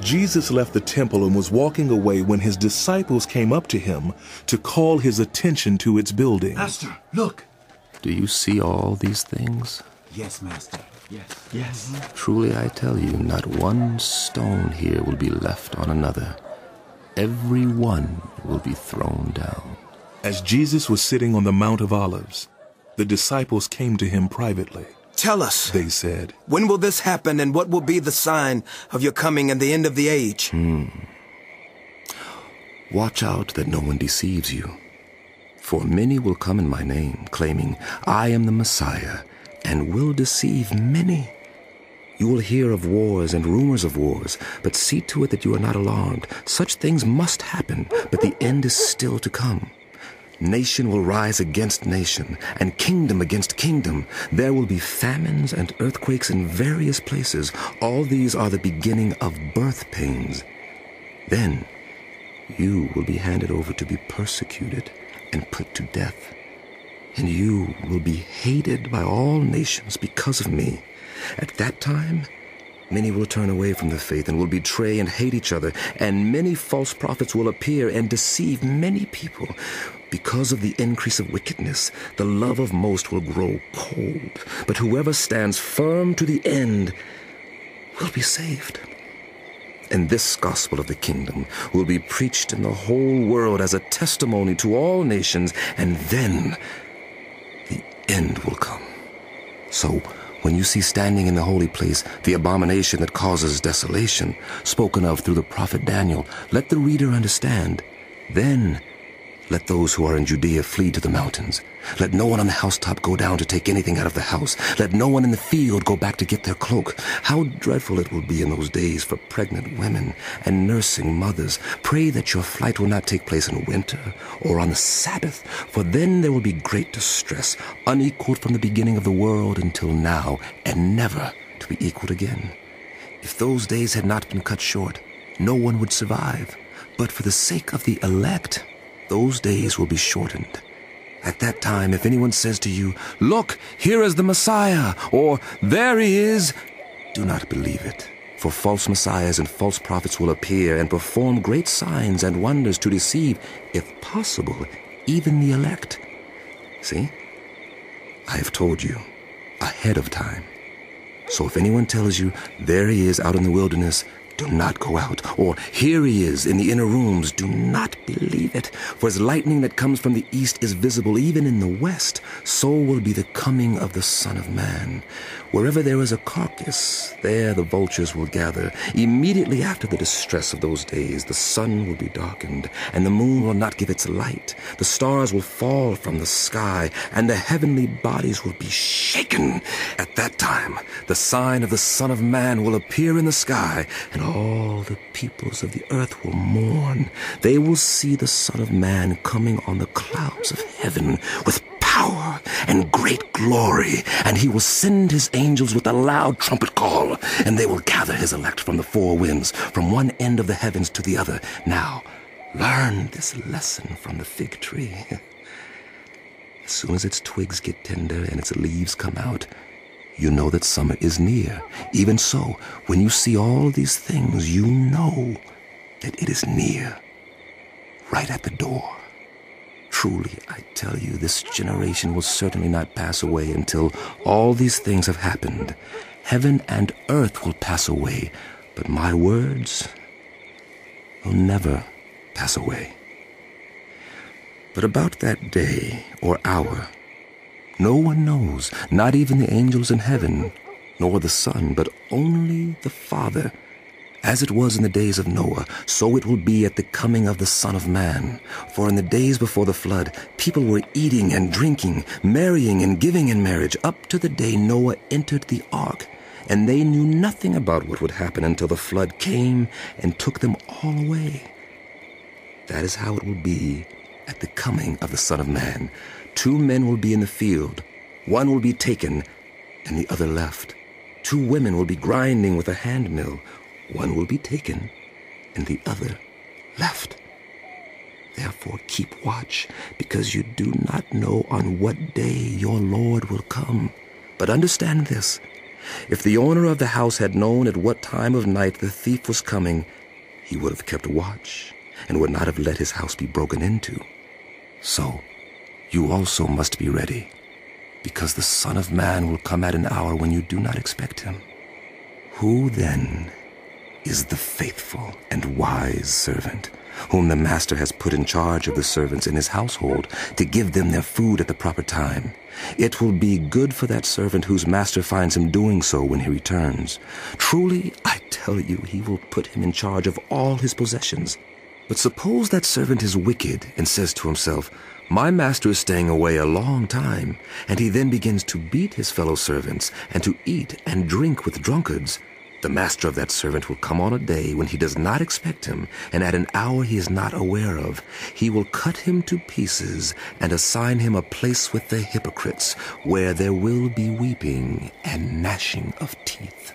Jesus left the temple and was walking away when his disciples came up to him to call his attention to its building. Master, look! Do you see all these things? Yes, Master. Yes. Truly I tell you, not one stone here will be left on another. Every one will be thrown down. As Jesus was sitting on the Mount of Olives, the disciples came to him privately. Tell us, they said, when will this happen, and what will be the sign of your coming and the end of the age? Watch out that no one deceives you. For many will come in my name, claiming, I am the Messiah, and will deceive many. You will hear of wars and rumors of wars, but see to it that you are not alarmed. Such things must happen, but the end is still to come. Nation will rise against nation, and kingdom against kingdom. There will be famines and earthquakes in various places. All these are the beginning of birth pains. Then you will be handed over to be persecuted and put to death. And you will be hated by all nations because of me. At that time, many will turn away from the faith and will betray and hate each other, and many false prophets will appear and deceive many people. Because of the increase of wickedness, the love of most will grow cold, but whoever stands firm to the end will be saved. And this gospel of the kingdom will be preached in the whole world as a testimony to all nations, and then the end will come. So, when you see standing in the holy place the abomination that causes desolation, spoken of through the prophet Daniel, let the reader understand. Then let those who are in Judea flee to the mountains. Let no one on the housetop go down to take anything out of the house. Let no one in the field go back to get their cloak. How dreadful it will be in those days for pregnant women and nursing mothers. Pray that your flight will not take place in winter or on the Sabbath, for then there will be great distress, unequaled from the beginning of the world until now, and never to be equaled again. If those days had not been cut short, no one would survive. But for the sake of the elect, those days will be shortened. At that time, if anyone says to you, Look, here is the Messiah, or there he is, do not believe it. For false messiahs and false prophets will appear and perform great signs and wonders to deceive, if possible, even the elect. See, I have told you ahead of time. So if anyone tells you, there he is out in the wilderness, do not go out. Or, here he is in the inner rooms, do not believe it. For as lightning that comes from the east is visible even in the west, so will be the coming of the Son of Man. Wherever there is a carcass, there the vultures will gather. Immediately after the distress of those days, the sun will be darkened, and the moon will not give its light. The stars will fall from the sky, and the heavenly bodies will be shaken. At that time, the sign of the Son of Man will appear in the sky, and all the peoples of the earth will mourn. They will see the Son of Man coming on the clouds of heaven with power and great glory, and he will send his angels with a loud trumpet call, and they will gather his elect from the four winds, from one end of the heavens to the other. Now, learn this lesson from the fig tree. As soon as its twigs get tender and its leaves come out, you know that summer is near. Even so, when you see all these things, you know that it is near, right at the door. Truly, I tell you, this generation will certainly not pass away until all these things have happened. Heaven and earth will pass away, but my words will never pass away. But about that day or hour, no one knows, not even the angels in heaven, nor the Son, but only the Father. As it was in the days of Noah, so it will be at the coming of the Son of Man. For in the days before the flood, people were eating and drinking, marrying and giving in marriage, up to the day Noah entered the ark. And they knew nothing about what would happen until the flood came and took them all away. That is how it will be at the coming of the Son of Man. 2 men will be in the field. One will be taken, and the other left. 2 women will be grinding with a hand mill. One will be taken, and the other left. Therefore keep watch, because you do not know on what day your Lord will come. But understand this, If the owner of the house had known at what time of night the thief was coming, he would have kept watch and would not have let his house be broken into. So, you also must be ready, because the Son of Man will come at an hour when you do not expect him. Who then is the faithful and wise servant, whom the master has put in charge of the servants in his household to give them their food at the proper time? It will be good for that servant whose master finds him doing so when he returns. Truly, I tell you, he will put him in charge of all his possessions. But suppose that servant is wicked and says to himself, "My master is staying away a long time," and he then begins to beat his fellow servants and to eat and drink with drunkards. The master of that servant will come on a day when he does not expect him, and at an hour he is not aware of. He will cut him to pieces and assign him a place with the hypocrites, where there will be weeping and gnashing of teeth.